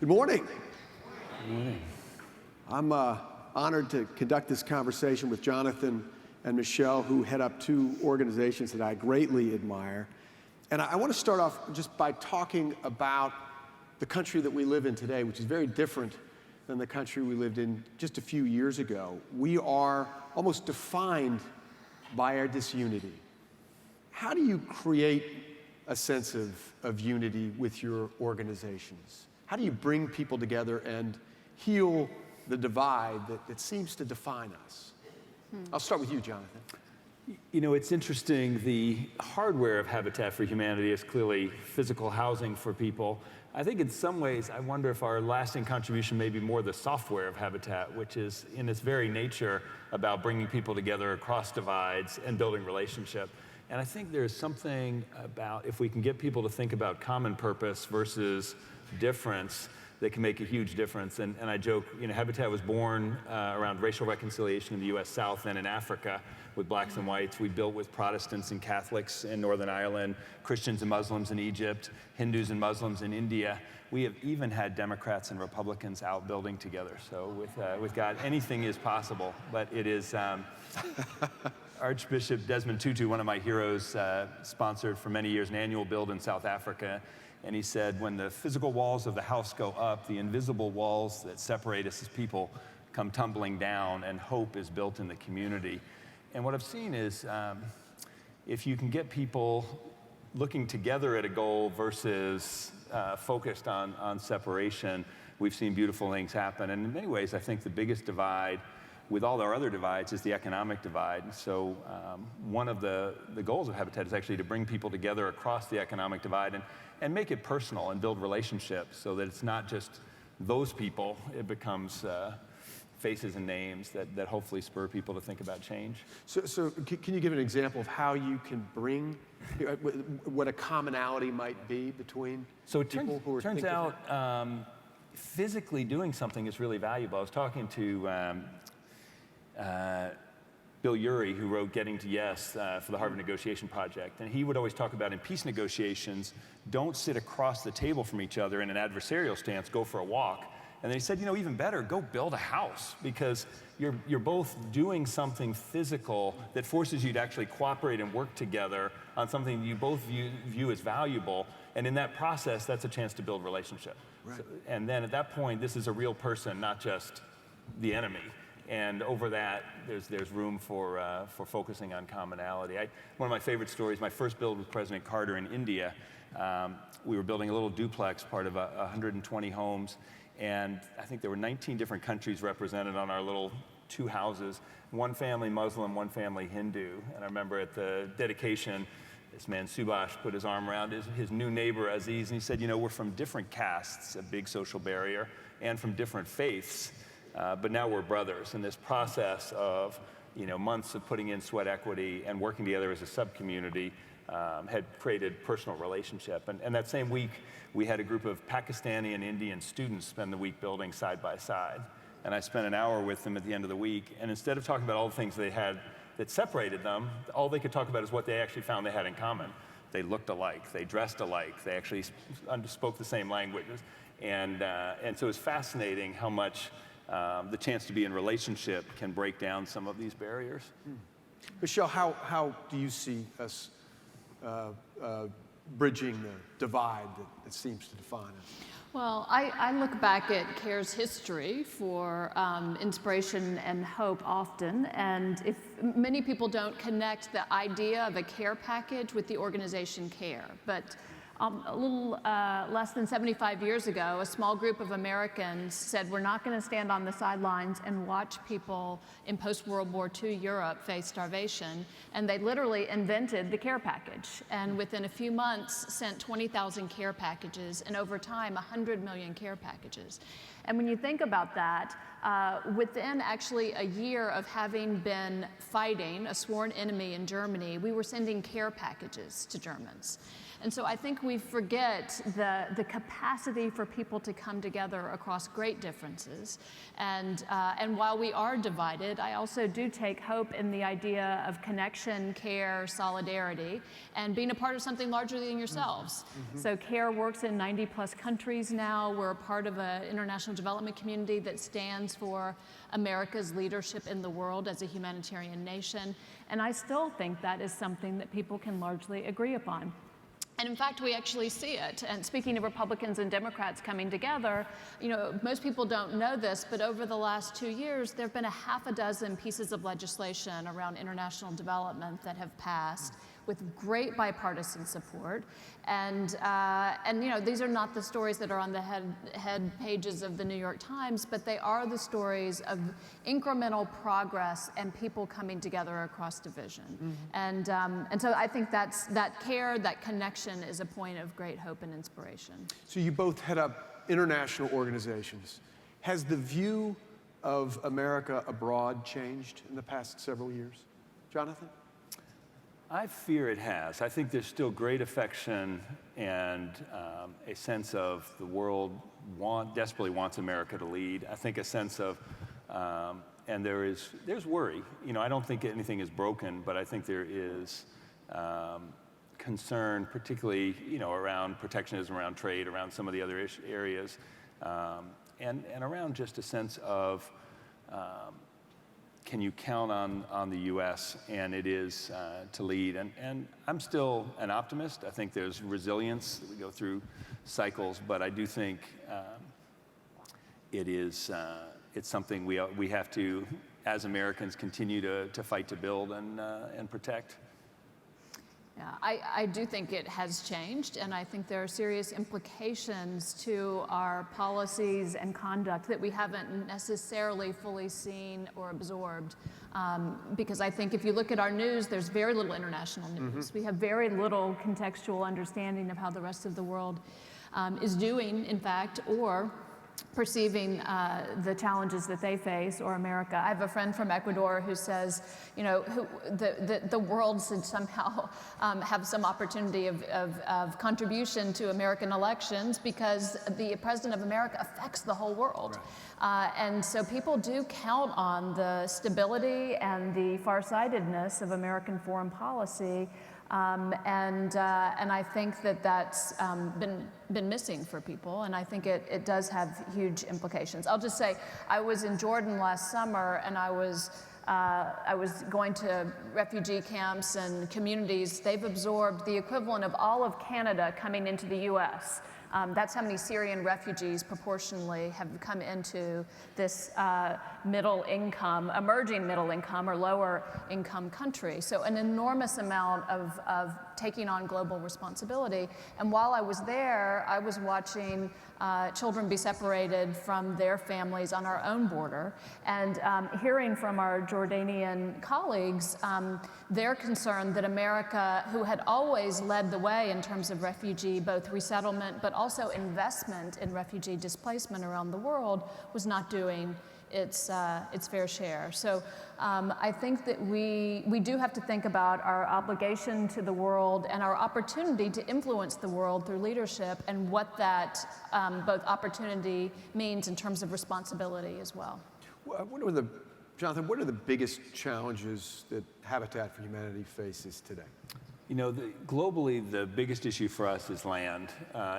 Good morning. Good morning. I'm honored to conduct this conversation with Jonathan and Michelle, who head up two organizations that I greatly admire. And I want to start off just by talking about the country that we live in today, which is very different than the country we lived in just a few years ago. We are almost defined by our disunity. How do you create a sense of unity with your organizations? How do you bring people together and heal the divide that seems to define us? I'll start with you, Jonathan. You know, it's interesting, the hardware of Habitat for Humanity is clearly physical housing for people. I think in some ways, I wonder if our lasting contribution may be more the software of Habitat, which is in its very nature about bringing people together across divides and building relationship. And I think there's something about if we can get people to think about common purpose versus difference, that can make a huge difference. And I joke, you know, Habitat was born around racial reconciliation in the US South and in Africa with blacks and whites. We built with Protestants and Catholics in Northern Ireland, Christians and Muslims in Egypt, Hindus and Muslims in India. We have even had Democrats and Republicans out building together. So with God, anything is possible. But it is, Archbishop Desmond Tutu, one of my heroes, sponsored for many years an annual build in South Africa. And he said, when the physical walls of the house go up, the invisible walls that separate us as people come tumbling down, and hope is built in the community. And what I've seen is, if you can get people looking together at a goal versus focused on separation, we've seen beautiful things happen. And in many ways, I think the biggest divide with all our other divides is the economic divide. So one of the goals of Habitat is actually to bring people together across the economic divide and make it personal and build relationships so that it's not just those people, it becomes faces and names that hopefully spur people to think about change. So can you give an example of how you can bring, what a commonality might be between people who are thinking? Turns out physically doing something is really valuable. I was talking to Bill Urey, who wrote Getting to Yes for the Harvard Negotiation Project. And he would always talk about in peace negotiations, don't sit across the table from each other in an adversarial stance, go for a walk. And then he said, you know, even better, go build a house, because you're both doing something physical that forces you to actually cooperate and work together on something you both view as valuable. And in that process, that's a chance to build relationship. Right. So, and then at that point, this is a real person, not just the enemy. And over that, there's room for focusing on commonality. One of my favorite stories, my first build with President Carter in India, we were building a little duplex, part of 120 homes, and I think there were 19 different countries represented on our little two houses, one family Muslim, one family Hindu. And I remember at the dedication, this man Subhash put his arm around his new neighbor Aziz, and he said, you know, we're from different castes, a big social barrier, and from different faiths. But now we're brothers, and this process of, you know, months of putting in sweat equity and working together as a sub-community had created personal relationship. And that same week, we had a group of Pakistani and Indian students spend the week building side by side. And I spent an hour with them at the end of the week, and instead of talking about all the things they had that separated them, all they could talk about is what they actually found they had in common. They looked alike, they dressed alike, they actually spoke the same languages. And so it's fascinating how much the chance to be in relationship can break down some of these barriers. Michelle, how do you see us bridging the divide that seems to define us? Well, I look back at CARE's history for inspiration and hope often, and if many people don't connect the idea of a care package with the organization CARE, but a little less than 75 years ago, a small group of Americans said, we're not going to stand on the sidelines and watch people in post-World War II Europe face starvation. And they literally invented the care package. And within a few months, sent 20,000 care packages, and over time, 100 million care packages. And when you think about that, within actually a year of having been fighting a sworn enemy in Germany, we were sending care packages to Germans. And so I think we forget the capacity for people to come together across great differences. And while we are divided, I also do take hope in the idea of connection, care, solidarity, and being a part of something larger than yourselves. So CARE works in 90 plus countries now. We're a part of an international development community that stands for America's leadership in the world as a humanitarian nation. And I still think that is something that people can largely agree upon. And in fact, we actually see it. And speaking of Republicans and Democrats coming together, you know, most people don't know this, but over the last 2 years, there have been a half a dozen pieces of legislation around international development that have passed with great bipartisan support. And you know, these are not the stories that are on the head pages of the New York Times, but they are the stories of incremental progress and people coming together across division. And so I think that care, that connection is a point of great hope and inspiration. So you both head up international organizations. Has the view of America abroad changed in the past several years? Jonathan? I fear it has. I think there's still great affection and a sense of the world desperately wants America to lead. I think a sense of, and there's worry. You know, I don't think anything is broken, but I think there is concern, particularly, you know, around protectionism, around trade, around some of the other areas, and around just a sense of, can you count on the U.S. and it is to lead? And I'm still an optimist. I think there's resilience. We go through cycles, but I do think it's something we have to, as Americans, continue to fight to build and protect. Yeah, I do think it has changed, and I think there are serious implications to our policies and conduct that we haven't necessarily fully seen or absorbed. Because I think if you look at our news, there's very little international news. We have very little contextual understanding of how the rest of the world is doing, in fact, or perceiving the challenges that they face, or America. I have a friend from Ecuador who says, you know, the world should somehow have some opportunity of contribution to American elections because the President of America affects the whole world. Right. And so people do count on the stability and the farsightedness of American foreign policy. And I think that's been missing for people, and I think it does have huge implications. I'll just say, I was in Jordan last summer, and I was going to refugee camps and communities. They've absorbed the equivalent of all of Canada coming into the U.S. That's how many Syrian refugees proportionally have come into this emerging middle income or lower income country. So an enormous amount of taking on global responsibility. And while I was there, I was watching children be separated from their families on our own border, and hearing from our Jordanian colleagues their concern that America, who had always led the way in terms of refugee, both resettlement, but also investment in refugee displacement around the world, was not doing its fair share. So I think that we do have to think about our obligation to the world and our opportunity to influence the world through leadership, and what that both opportunity means in terms of responsibility as well. Jonathan, what are the biggest challenges that Habitat for Humanity faces today? You know, globally, the biggest issue for us is land.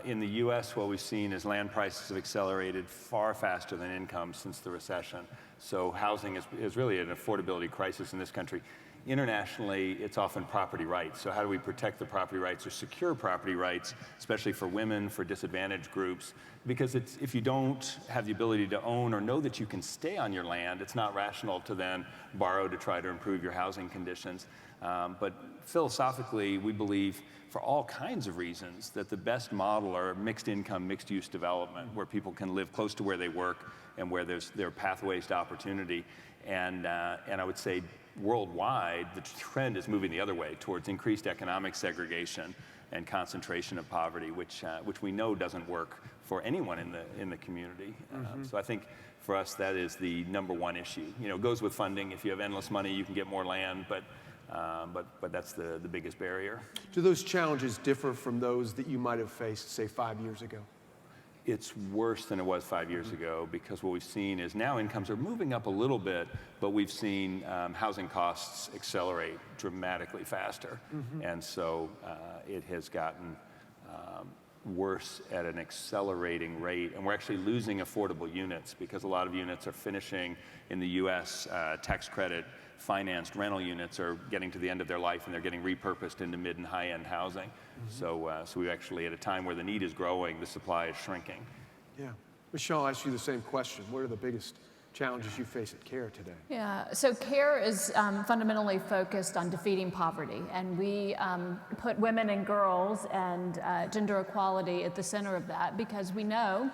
In the U.S., what we've seen is land prices have accelerated far faster than income since the recession. So housing is really an affordability crisis in this country. Internationally, it's often property rights. So how do we protect the property rights or secure property rights, especially for women, for disadvantaged groups? Because if you don't have the ability to own or know that you can stay on your land, it's not rational to then borrow to try to improve your housing conditions. But philosophically, we believe, for all kinds of reasons, that the best model are mixed income, mixed use development, where people can live close to where they work and where there are pathways to opportunity. And I would say worldwide, the trend is moving the other way towards increased economic segregation and concentration of poverty, which we know doesn't work for anyone in the community. So I think for us that is the #1 issue. You know, it goes with funding. If you have endless money, you can get more land, but that's the biggest barrier. Do those challenges differ from those that you might have faced, say, 5 years ago? It's worse than it was 5 years ago, because what we've seen is now incomes are moving up a little bit, but we've seen housing costs accelerate dramatically faster. And so it has gotten worse at an accelerating rate. And we're actually losing affordable units, because a lot of units are finishing in the US. Tax credit financed rental units are getting to the end of their life, and they're getting repurposed into mid and high-end housing. So we actually, at a time where the need is growing, the supply is shrinking. Yeah. Michelle, I'll ask you the same question. What are the biggest challenges you face at CARE today? Yeah, so CARE is fundamentally focused on defeating poverty, and we put women and girls and gender equality at the center of that, because we know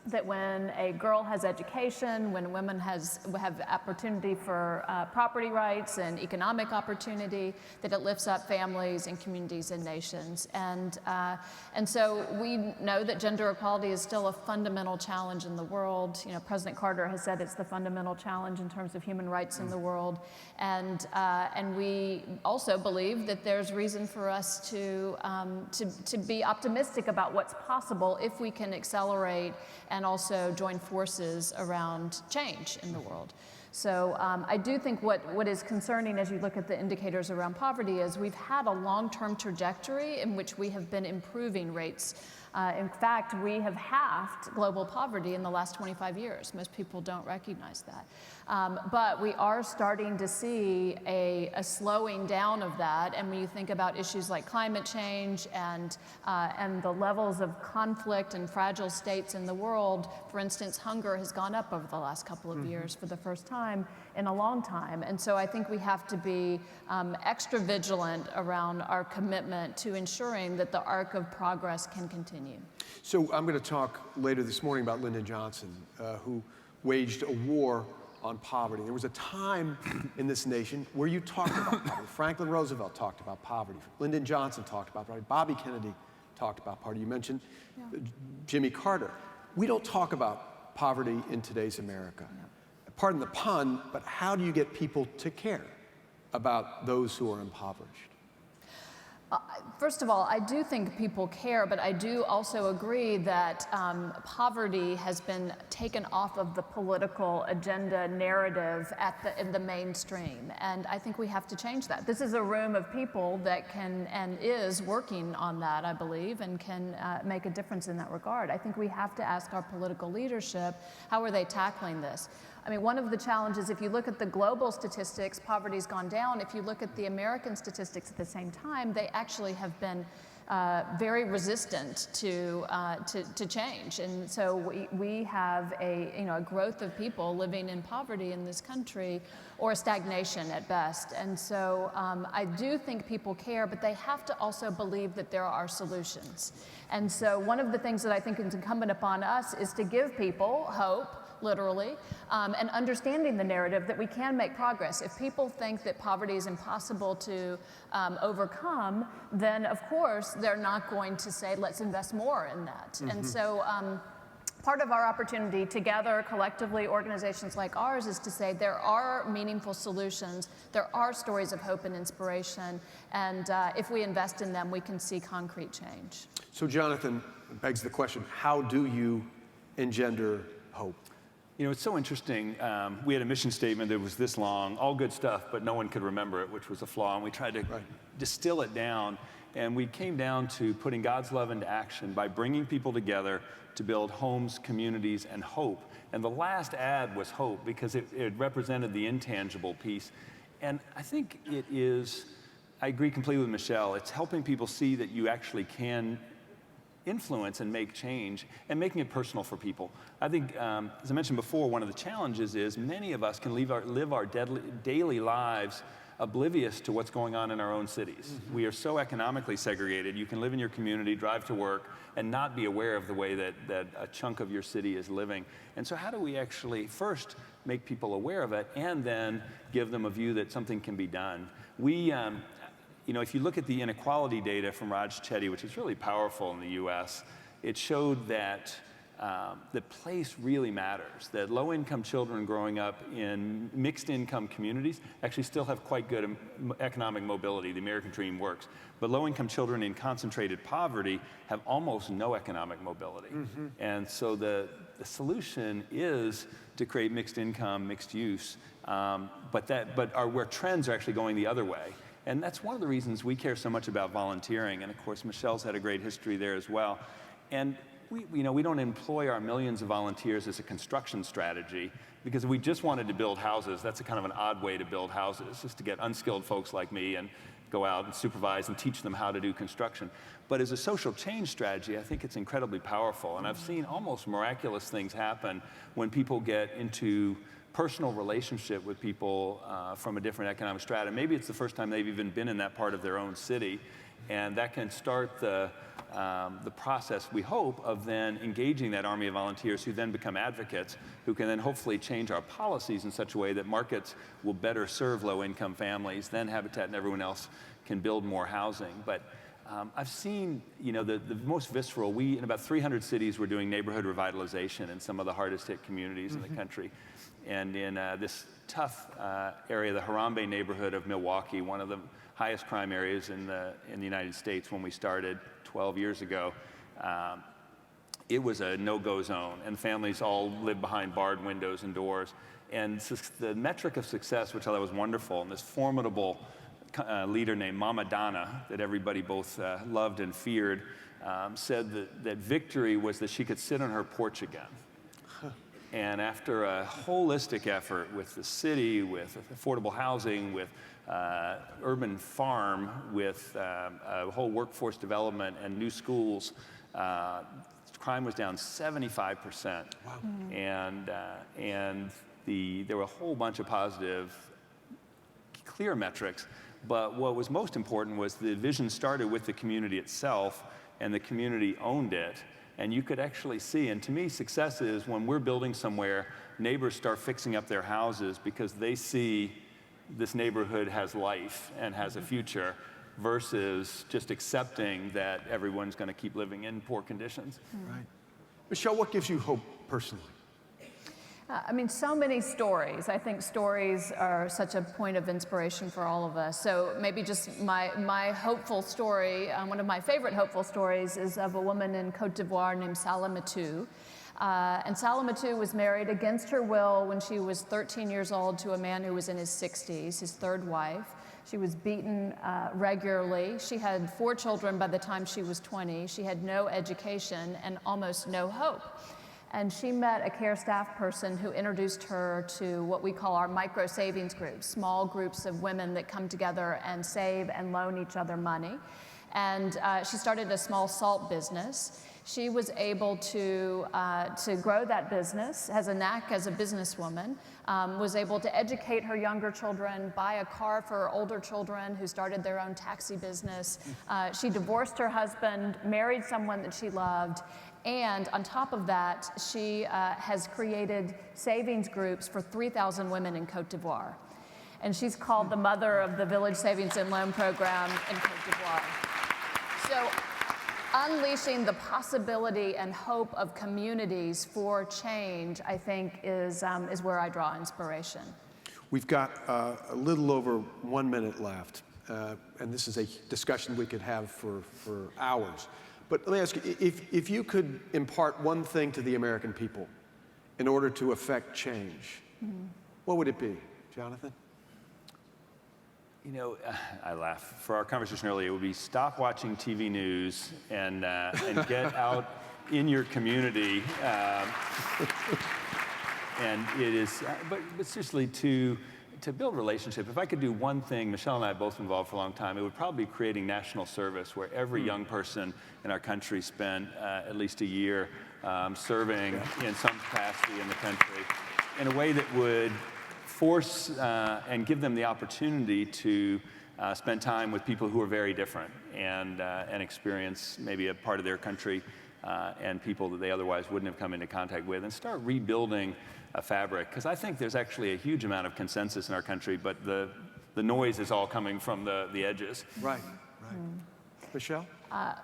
that when a girl has education, when women have opportunity for property rights and economic opportunity, that it lifts up families and communities and nations. And so we know that gender equality is still a fundamental challenge in the world. You know, President Carter has said it's the fundamental challenge in terms of human rights in the world. And we also believe that there's reason for us to be optimistic about what's possible if we can accelerate and also join forces around change in the world. So I do think what is concerning as you look at the indicators around poverty is we've had a long-term trajectory in which we have been improving rates. In fact, we have halved global poverty in the last 25 years. Most people don't recognize that. But we are starting to see a slowing down of that. And when you think about issues like climate change and the levels of conflict and fragile states in the world, for instance, hunger has gone up over the last couple of years for the first time in a long time. And so I think we have to be extra vigilant around our commitment to ensuring that the arc of progress can continue. So I'm going to talk later this morning about Lyndon Johnson, who waged a war on poverty. There was a time in this nation where you talked about poverty. Franklin Roosevelt talked about poverty. Lyndon Johnson talked about poverty. Bobby Kennedy talked about poverty. You mentioned Jimmy Carter. We don't talk about poverty in today's America. Pardon the pun, but how do you get people to care about those who are impoverished? First of all, I do think people care, but I do also agree that poverty has been taken off of the political agenda narrative in the mainstream, and I think we have to change that. This is a room of people that can and is working on that, I believe, and can make a difference in that regard. I think we have to ask our political leadership, how are they tackling this? I mean, one of the challenges, if you look at the global statistics, poverty's gone down. If you look at the American statistics at the same time, they actually have been very resistant to change. And so we have a growth of people living in poverty in this country, or a stagnation at best. And so I do think people care, but they have to also believe that there are solutions. And so one of the things that I think is incumbent upon us is to give people hope, literally, and understanding the narrative that we can make progress. If people think that poverty is impossible to overcome, then of course they're not going to say, let's invest more in that. And so part of our opportunity together, collectively, organizations like ours, is to say there are meaningful solutions, there are stories of hope and inspiration, and if we invest in them, we can see concrete change. So Jonathan, begs the question, how do you engender hope? You know, it's so interesting. We had a mission statement that was this long, all good stuff, but no one could remember it, which was a flaw, and we tried to distill it down, and we came down to putting God's love into action by bringing people together to build homes, communities, and hope. And the last ad was hope, because it represented the intangible piece. And I think it is, I agree completely with Michelle, it's helping people see that you actually can influence and make change, and making it personal for people. I think, as I mentioned before, one of the challenges is many of us can live our daily lives oblivious to what's going on in our own cities. We are so economically segregated. You can live in your community, drive to work, and not be aware of the way that a chunk of your city is living. And so how do we actually first make people aware of it and then give them a view that something can be done? We, if you look at the inequality data from Raj Chetty, which is really powerful in the US, it showed that place really matters, that low-income children growing up in mixed-income communities actually still have quite good economic mobility. The American dream works. But low-income children in concentrated poverty have almost no economic mobility. And so the solution is to create mixed income, mixed use, where trends are actually going the other way. And that's one of the reasons we care so much about volunteering. And of course, Michelle's had a great history there as well. And we don't employ our millions of volunteers as a construction strategy, because if we just wanted to build houses, that's a kind of an odd way to build houses, just to get unskilled folks like me and go out and supervise and teach them how to do construction. But as a social change strategy, I think it's incredibly powerful. And I've seen almost miraculous things happen when people get into personal relationship with people from a different economic strata. Maybe it's the first time they've even been in that part of their own city. And that can start the process, we hope, of then engaging that army of volunteers who then become advocates, who can then hopefully change our policies in such a way that markets will better serve low-income families, then Habitat and everyone else can build more housing. But I've seen, the most visceral, in about 300 cities, we're doing neighborhood revitalization in some of the hardest hit communities in the country. And in this tough area, the Harambe neighborhood of Milwaukee, one of the highest crime areas in the United States when we started 12 years ago, it was a no-go zone, and families all lived behind barred windows and doors. And the metric of success, which I thought was wonderful, and this formidable leader named Mama Donna, that everybody both loved and feared, said that victory was that she could sit on her porch again. And after a holistic effort with the city, with affordable housing, with urban farm, with a whole workforce development and new schools, crime was down 75%. Wow. And there were a whole bunch of positive, clear metrics. But what was most important was the vision started with the community itself, and the community owned it. And you could actually see, and to me, success is when we're building somewhere, neighbors start fixing up their houses because they see this neighborhood has life and has a future, versus just accepting that everyone's going to keep living in poor conditions. Right. Michelle, what gives you hope personally? So many stories. I think stories are such a point of inspiration for all of us. So maybe just my hopeful story, one of my favorite hopeful stories is of a woman in Côte d'Ivoire named Salamatu. And Salamatu was married against her will when she was 13 years old to a man who was in his 60s, his third wife. She was beaten regularly. She had 4 children by the time she was 20. She had no education and almost no hope. And she met a care staff person who introduced her to what we call our micro savings groups, small groups of women that come together and save and loan each other money. And she started a small salt business. She was able to grow that business, has a knack as a businesswoman, was able to educate her younger children, buy a car for her older children who started their own taxi business. She divorced her husband, married someone that she loved, and on top of that, she has created savings groups for 3,000 women in Côte d'Ivoire. And she's called the mother of the Village Savings and Loan Program in Côte d'Ivoire. So unleashing the possibility and hope of communities for change, I think, is where I draw inspiration. We've got a little over 1 minute left, and this is a discussion we could have for hours. But let me ask you, if you could impart one thing to the American people in order to affect change, what would it be, Jonathan? I laugh. For our conversation earlier, it would be stop watching TV news and get out in your community. And it is, but seriously, to build relationship. If I could do one thing, Michelle and I have both been involved for a long time, it would probably be creating national service where every young person in our country spent at least a year serving in some capacity in the country in a way that would force and give them the opportunity to spend time with people who are very different and experience maybe a part of their country and people that they otherwise wouldn't have come into contact with, and start rebuilding a fabric. Because I think there's actually a huge amount of consensus in our country, but the noise is all coming from the edges. Right. Michelle?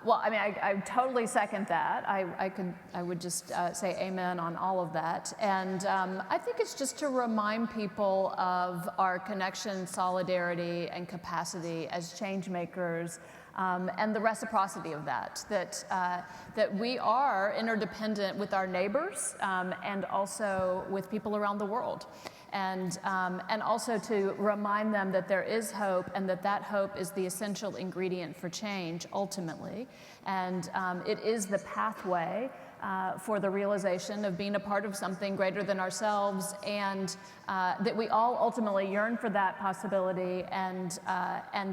Well, I mean, I totally second that. I would just say amen on all of that. And I think it's just to remind people of our connection, solidarity, and capacity as change makers, and the reciprocity of that. That we are interdependent with our neighbors and also with people around the world. And also to remind them that there is hope, and that hope is the essential ingredient for change ultimately. And it is the pathway for the realization of being a part of something greater than ourselves, and that we all ultimately yearn for that possibility, and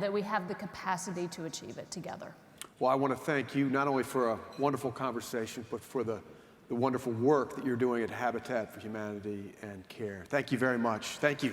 that we have the capacity to achieve it together. Well, I want to thank you not only for a wonderful conversation, but for the wonderful work that you're doing at Habitat for Humanity and CARE. Thank you very much. Thank you.